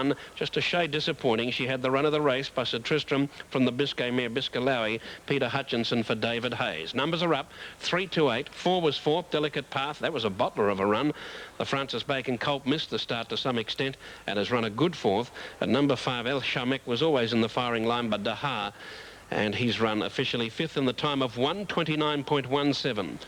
1. Just a shade disappointing. She had the run of the race by Sir Tristram from the Biscay mare Biscalowie, Peter Hutchinson for David Hayes. Numbers are up, 3 to 8. 4 was fourth, Delicate Path. That was a bottler of a run. The Francis Bacon Colt missed the start to some extent and has run a good fourth. At number 5, El Shamek was always in the firing line by Dahar, and he's run officially 5th in the time of 1:29.17.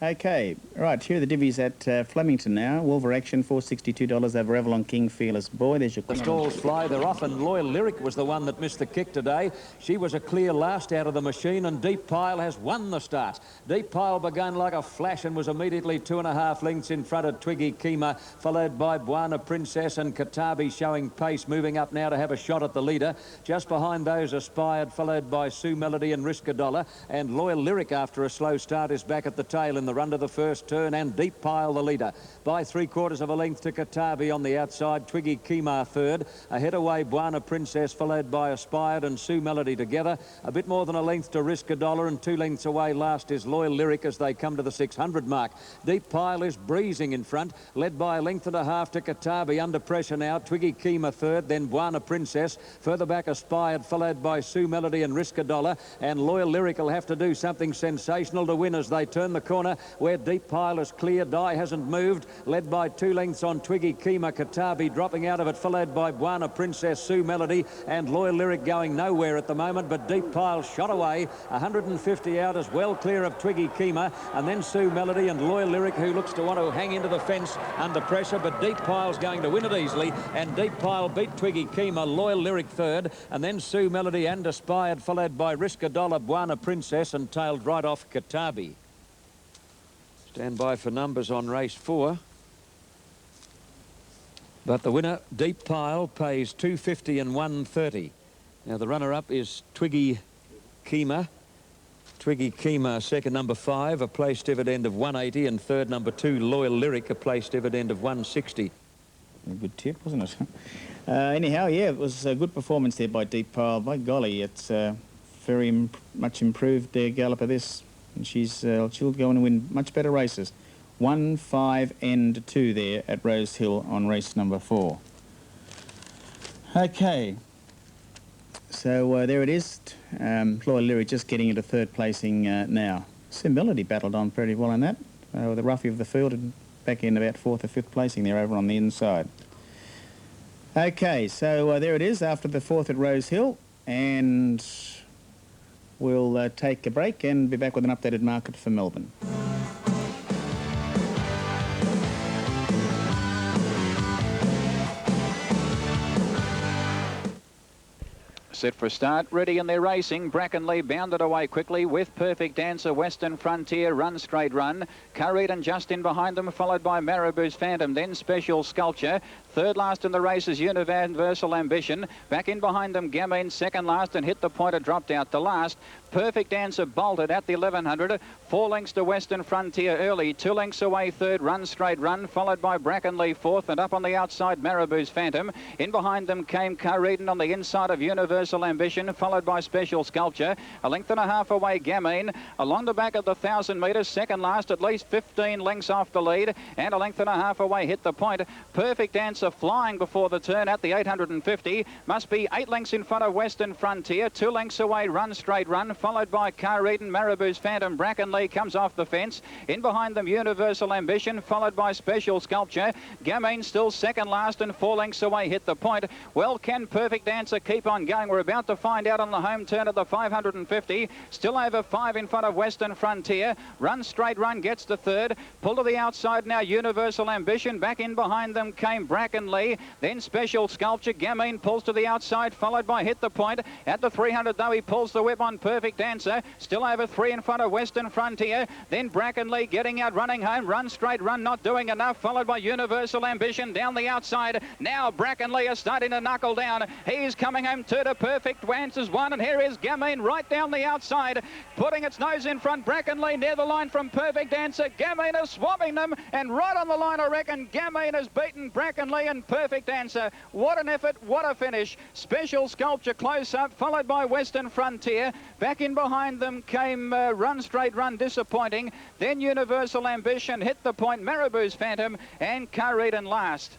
Okay, right, here are the divvies at Flemington now. Wolver Action, $462 over Avalon King, Fearless Boy. There's your... The stalls fly, they're off, and Loyal Lyric was the one that missed the kick today. She was a clear last out of the machine, and Deep Pile has won the start. Deep Pile began like a flash and was immediately 2.5 lengths in front of Twiggy Kima, followed by Buana Princess and Katabi showing pace, moving up now to have a shot at the leader. Just behind those, Aspired, followed by Sue Melody and Risk a Dollar, and Loyal Lyric, after a slow start, is back at the tail in the run to the first turn, and Deep Pile the leader by 3/4 of a length to Katabi on the outside. Twiggy Kima third, ahead away Buana Princess, followed by Aspired and Sue Melody together. A bit more than a length to Risk a Dollar, and 2 lengths away last is Loyal Lyric as they come to the 600 mark. Deep Pile is breezing in front, led by a length and a half to Katabi. Under pressure now, Twiggy Kima third, then Buana Princess, further back Aspired, followed by Sue Melody and Risk a Dollar, and Loyal Lyric will have to do something sensational to win as they turn the corner where Deep Pile is clear. Die hasn't moved, led by 2 lengths on Twiggy Kima. Katabi dropping out of it, followed by Buana Princess, Sue Melody, and Loyal Lyric going nowhere at the moment, but Deep Pile shot away, 150 out, as well clear of Twiggy Kima, and then Sue Melody and Loyal Lyric, who looks to want to hang into the fence under pressure, but Deep Pile's going to win it easily, and Deep Pile beat Twiggy Kima. Loyal Lyric third, and then Sue Melody and Aspired, followed by Risk a Dollar, Buana Princess, and tailed right off Katabi. Stand by for numbers on race 4. But the winner, Deep Pile, pays $250 and $130. Now the runner-up is Twiggy Kima. Twiggy Kima, second, number 5, a place dividend of $180, and third, number 2, Loyal Lyric, a place dividend of $160. A good tip, wasn't it? Anyhow, yeah, it was a good performance there by Deep Pile. By golly, it's very much improved galloper this. And she'll go and win much better races. 1, 5 and 2 there at Rose Hill on race number 4. Okay, so there it is. Loyal Lyric just getting into third placing now. Sue Melody battled on pretty well in that. The roughie of the field and back in about 4th or 5th placing there over on the inside. Okay, so there it is after the 4th at Rose Hill, and we'll take a break and be back with an updated market for Melbourne. Set for a start, ready and they're racing. Brackenley bounded away quickly with Perfect Dancer, Western Frontier, Run Straight Run. Curried just in behind them, followed by Marabou's Phantom, then Special Sculpture. Third last in the race is Universal Ambition. Back in behind them, Gamine, second last, and Hit the Pointer dropped out to last. Perfect Dancer bolted at the 1100. 4 lengths to Western Frontier early. 2 lengths away third, Run Straight Run, followed by Brackenley fourth, and up on the outside, Marabou's Phantom. In behind them came Curried on the inside of Universal Ambition, followed by Special Sculpture. 1.5 lengths away, Gamine. Along the back of the 1,000 metres, second last, at least 15 lengths off the lead, and 1.5 lengths away, Hit the Point. Perfect Dancer flying before the turn at the 850. Must be 8 lengths in front of Western Frontier. 2 lengths away, Run Straight Run, followed by Curried, Marabou's Phantom. Brackenley comes off the fence. In behind them, Universal Ambition, followed by Special Sculpture. Gamine still second last, and 4 lengths away, Hit the Point. Well, can Perfect Dancer keep on going? We're about to find out on the home turn of the 550. Still over 5 in front of Western Frontier. Run Straight Run gets the third. Pull to the outside now, Universal Ambition. Back in behind them came Brackenley. Then Special Sculpture. Gamine pulls to the outside, followed by Hit the Point. At the 300 though, he pulls the whip on Perfect Dancer. Still over 3 in front of Western Frontier. Then Brackenley getting out, running home. Run Straight Run not doing enough, followed by Universal Ambition down the outside. Now Brackenley is starting to knuckle down. He's coming home to Perfect Dancer's one, and here is Gamine right down the outside, putting its nose in front. Brackenley near the line from Perfect Dancer. Gamine is swabbing them, and right on the line, I reckon Gamine has beaten Brackenley and Perfect Dancer. What an effort, what a finish. Special Sculpture close up, followed by Western Frontier. Back in behind them came Run Straight Run, disappointing. Then Universal Ambition, Hit the Point, Marabou's Phantom, and Curried last.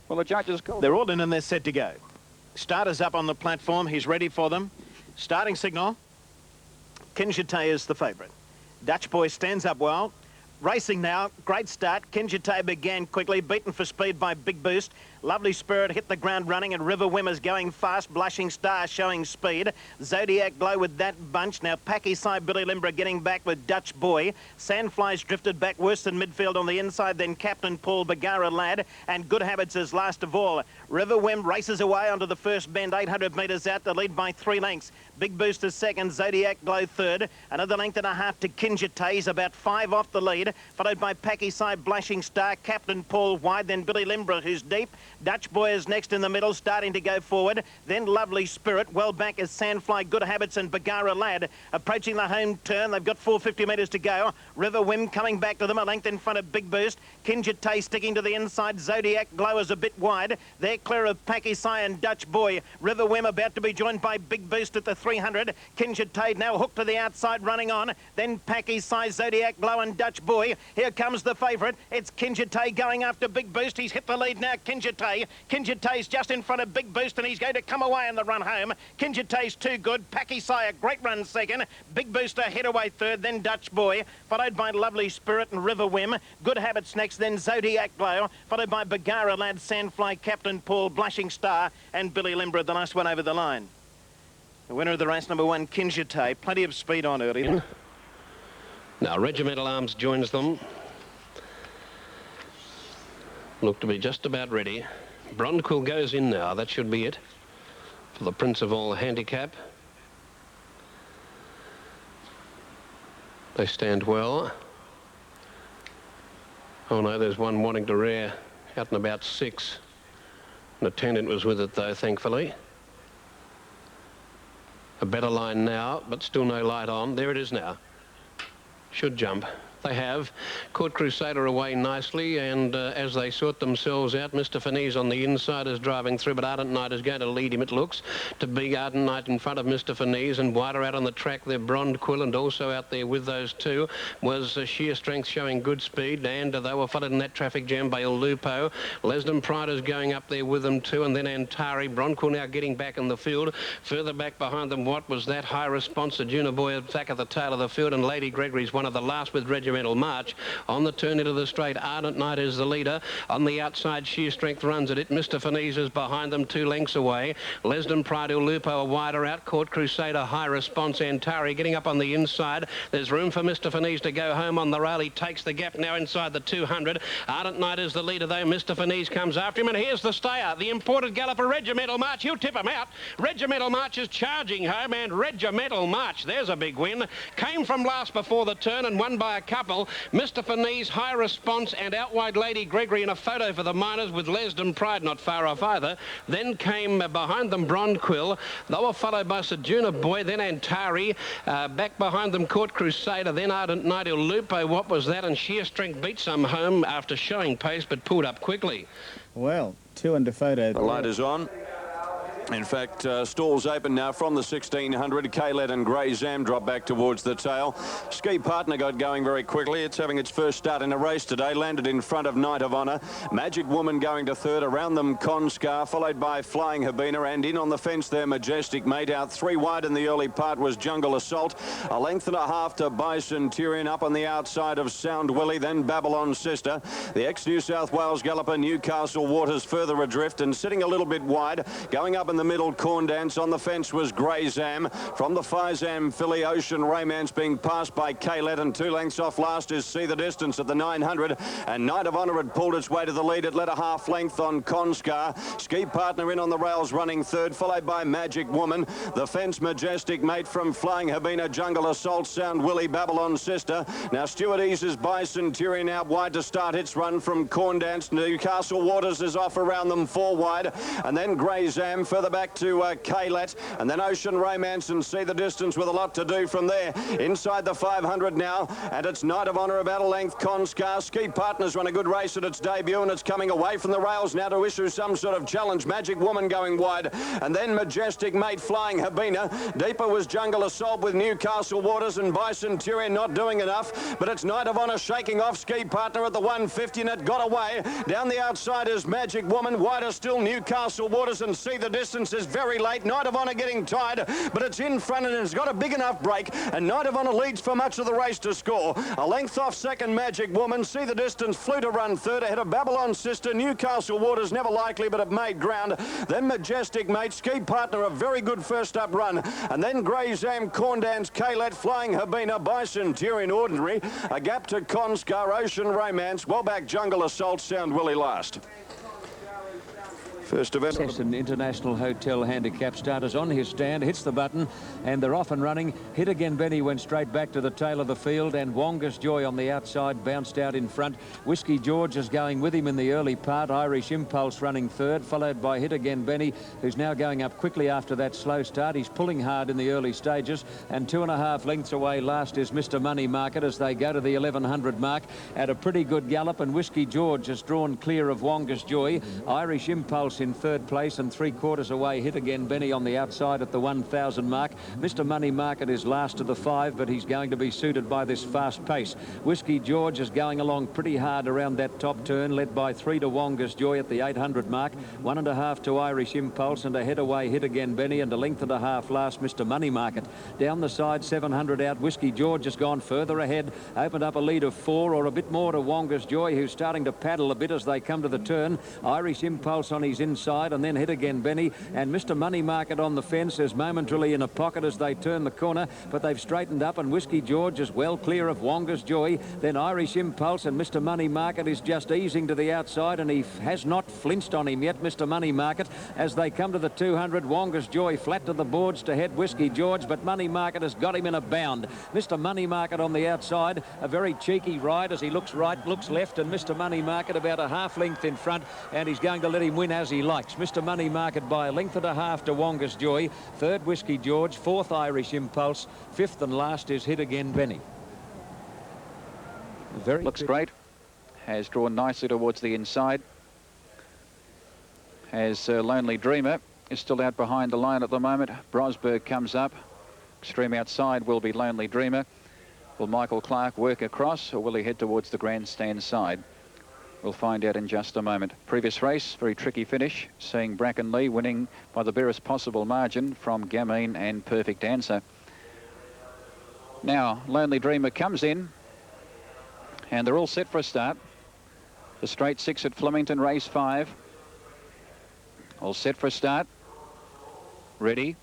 Well, the judges called. They're all in and they're set to go. Starters up on the platform. He's ready for them. Starting signal. Kinjite is the favourite. Dutch Boy stands up well. Racing now, great start. Kinjite began quickly, beaten for speed by Big Boost. Lovely Spirit hit the ground running, and River Whim is going fast. Blushing Star showing speed. Zodiac Glow with that bunch. Now Packy Side Billy Limbra getting back with Dutch Boy. Sandflies drifted back worse than midfield on the inside, then Captain Paul, Bagara Lad, and Good Habits is last of all. River Whim races away onto the first bend, 800 metres out, the lead by 3 lengths. Big Boost is second, Zodiac Glow third. Another length and a half to Kinjite. He's about 5 off the lead, followed by Packy Side, Blushing Star, Captain Paul wide, then Billy Limbra, who's deep. Dutch Boy is next in the middle, starting to go forward. Then Lovely Spirit. Well back is Sandfly, Good Habits, and Bagara Lad. Approaching the home turn. They've got 450 metres to go. River Whim coming back to them, a length in front of Big Boost. Kinjite sticking to the inside. Zodiac Glow is a bit wide. They're clear of Packy Sai and Dutch Boy. River Whim about to be joined by Big Boost at the 300. Kinjite now hooked to the outside, running on. Then Packy Sai, Zodiac Glow, and Dutch Boy. Here comes the favourite. It's Kinjite going after Big Boost. He's hit the lead now, Kinjite. Kinjite's just in front of Big Boost, and he's going to come away in the run home. Kinjite's too good. Packy Sai, a great run second. Big Boost ahead away third, then Dutch Boy, followed by Lovely Spirit and River Whim. Good Habits next, then Zodiac Glow, followed by Bagara Lad, Sandfly, Captain Paul, Blushing Star, and Billy Limbra, the last one over the line. The winner of the race, number 1, Kinjite. Plenty of speed on early. Now Regimental Arms joins them. Look to be just about ready. Brondquill goes in now. That should be it for the Prince of All handicap. They stand well. Oh no, there's one wanting to rear out and about 6. An attendant was with it though, thankfully. A better line now, but still no light on. There it is now. Should jump. They have. Court Crusader away nicely, and as they sort themselves out, Mr. Finese on the inside is driving through, but Ardent Knight is going to lead him, it looks, to big Ardent Knight in front of Mr. Finese, and wider out on the track there, Brondquill, and also out there with those two was Sheer Strength showing good speed, and they were followed in that traffic jam by Il Lupo. Lesden Pride is going up there with them too, and then Antari. Brondquill now getting back in the field. Further back behind them, what was that? High Response, the Junior Boy back at the tail of the field, and Lady Gregory's one of the last with Regimental March. On the turn into the straight, Ardent Knight is the leader. On the outside, Sheer Strength runs at it. Mr. Finese is behind them, 2 lengths away. Lesden Pride, Il Lupo are wider out. Court Crusader, High Response, Antari getting up on the inside. There's room for Mr. Finese to go home on the rail. He takes the gap now inside the 200. Ardent Knight is the leader though. Mr. Finese comes after him, and here's the stayer, the imported galloper Regimental March. He'll tip him out. Regimental March is charging home, and Regimental March, there's a big win. Came from last before the turn and won by a couple. Mr. Finese, High Response, and out wide Lady Gregory in a photo for the minors with Lesden Pride not far off either. Then came behind them Brondquill. They were followed by Junior Boy, then Antari. Back behind them Court Crusader, then Ardent Knight, Il Lupo. What was that? And Sheer Strength beat some home after showing pace but pulled up quickly. Well, 2 under photo. The light is on. In fact, stalls open now from the 1600. K-Led and Grey Zam drop back towards the tail. Ski Partner got going very quickly. It's having its first start in a race today. Landed in front of Knight of Honour. Magic Woman going to third. Around them, Conscar, followed by Flying Habina. And in on the fence there, Majestic Mate. Out 3 wide in the early part was Jungle Assault. A length and a half to Bicentenarian. Up on the outside of Sound Willie. Then Babylon Sister. The ex-New South Wales galloper, Newcastle Waters, further adrift and sitting a little bit wide. Going up in the middle, Corn Dance. On the fence was Grey Zam. From the Fizam filly, Ocean Raymance being passed by K-Led, and 2 lengths off last is See the Distance at the 900. And Knight of Honour had pulled its way to the lead. It led a half length on Conscar. Ski Partner in on the rails running third, followed by Magic Woman. The fence, Majestic Mate from Flying Habina, Jungle Assault, Sound Willie, Babylon Sister. Now Stuart Eases Bicentenarian out wide to start its run from Corn Dance. Newcastle Waters is off around them 4 wide. And then Grey Zam further further back to Kaylet, and then Ocean Romance and See the Distance with a lot to do from there. Inside the 500 now, and it's Knight of Honour about a length. Conscar. Ski Partners run a good race at its debut, and it's coming away from the rails now to issue some sort of challenge. Magic Woman going wide, and then Majestic Mate flying Habina. Deeper was Jungle Assault with Newcastle Waters, and Bicentenarian not doing enough, but it's Knight of Honour shaking off Ski Partner at the 150, and it got away. Down the outside is Magic Woman. Wider still Newcastle Waters, and See the Distance is very late. Knight of Honour getting tired, but it's in front and it's got a big enough break, and Knight of Honour leads for much of the race to score. A length off second, Magic Woman. See the Distance flew to run third ahead of Babylon Sister. Newcastle Waters never likely, but it made ground. Then Majestic Mate. Ski Partner a very good first up run, and then Grey Zam, Corn Dance, Kaylet, Flying Habina, Bicentenarian Ordinary, a gap to Conscar, Ocean Romance, well back Jungle Assault, Sound Willie last. First event. Sesson International Hotel handicap starters on his stand, hits the button, and they're off and running. Hit Again Benny went straight back to the tail of the field, and Wonga's Joy on the outside bounced out in front. Whiskey George is going with him in the early part. Irish Impulse running third, followed by Hit Again Benny, who's now going up quickly after that slow start. He's pulling hard in the early stages, and 2.5 lengths away last is Mr. Money Market as they go to the 1100 mark at a pretty good gallop, and Whiskey George has drawn clear of Wonga's Joy. Irish Impulse in third place, and 3/4 away Hit Again Benny on the outside at the 1000 mark. Mr. Money Market is last of the 5, but he's going to be suited by this fast pace. Whiskey George is going along pretty hard around that top turn, led by 3 to Wonga's Joy at the 800 mark, 1.5 to Irish Impulse, and a head away Hit Again Benny, and a length and a half last Mr. Money Market. Down the side, 700 out, Whiskey George has gone further ahead, opened up a lead of 4 or a bit more to Wonga's Joy, who's starting to paddle a bit as they come to the turn. Irish Impulse on his inside, and then Hit Again Benny, and Mr. Money Market on the fence is momentarily in a pocket as they turn the corner, but they've straightened up, and Whiskey George is well clear of Wonga's Joy. Then Irish Impulse, and Mr. Money Market is just easing to the outside, and he has not flinched on him yet, Mr. Money Market. As they come to the 200, Wonga's Joy flat to the boards to head Whiskey George, but Money Market has got him in a bound. Mr. Money Market on the outside, a very cheeky ride as he looks right, looks left, and Mr. Money Market about a half length in front, and he's going to let him win as he likes. Mr. Money Market by a length and a half to Wonga's Joy, third Whiskey George, fourth Irish Impulse, fifth and last is Hit Again Benny. Looks great. Has drawn nicely towards the inside. Has Lonely Dreamer is still out behind the line at the moment. Brosberg comes up. Extreme outside will be Lonely Dreamer. Will Michael Clark work across, or will he head towards the grandstand side? We'll find out in just a moment. Previous race, very tricky finish, seeing Bracken Lee winning by the barest possible margin from Gamine and Perfect Answer. Now, Lonely Dreamer comes in, and they're all set for a start. The straight 6 at Flemington, race 5. All set for a start. Ready.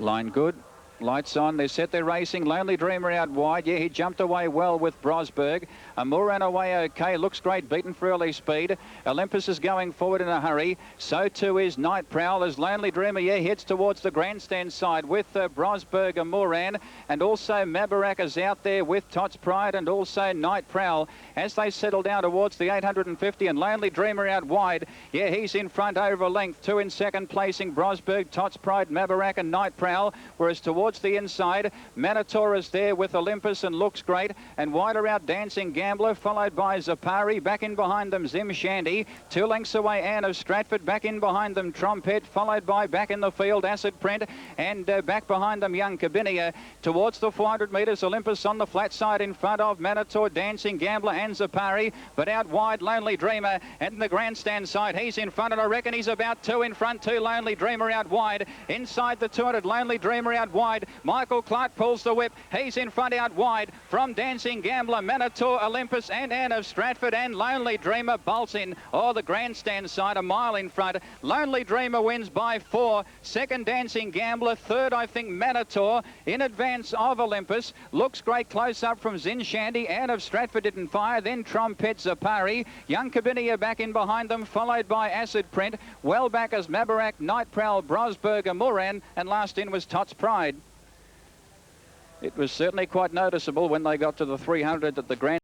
Line good. Lights on, they're set, they're racing. Lonely Dreamer out wide. Yeah, he jumped away well with Brosberg. Moore ran away okay, looks great, beaten for early speed. Olympus is going forward in a hurry. So too is Night Prowl as Lonely Dreamer, yeah, heads towards the grandstand side with Brosberg and Moran. And also Mabarak is out there with Tots Pride and also Night Prowl as they settle down towards the 850, and Lonely Dreamer out wide. Yeah, he's in front over a length. 2 in second placing, Brosberg, Tots Pride, Mabarak and Night Prowl. Whereas towards the inside, Manitou is there with Olympus and looks great, and wider out Dancing Gambler, followed by Zapari. Back in behind them Zim Shandy, 2 lengths away Anne of Stratford, back in behind them Trumpet, followed by back in the field Acid Print, and back behind them Young Cabinia. Towards the 400 metres, Olympus on the flat side in front of Manitou, Dancing Gambler and Zapari, but out wide Lonely Dreamer, and the grandstand side he's in front, and I reckon he's about 2 in front, 2 Lonely Dreamer out wide. Inside the 200, Lonely Dreamer out wide. Michael Clark pulls the whip. He's in front out wide from Dancing Gambler, Manitou, Olympus and Anne of Stratford, and Lonely Dreamer bolts in. Oh, the grandstand side a mile in front. Lonely Dreamer wins by 4. Second Dancing Gambler. Third, I think, Manitou in advance of Olympus. Looks great close up from Zin Shandy. Anne of Stratford didn't fire. Then Trumpet, Zapari. Young Cabinia back in behind them, followed by Acid Print. Well back as Mabarak, Night Prowl, Brosberg and Moran, and last in was Tots Pride. It was certainly quite noticeable when they got to the 300 that the grand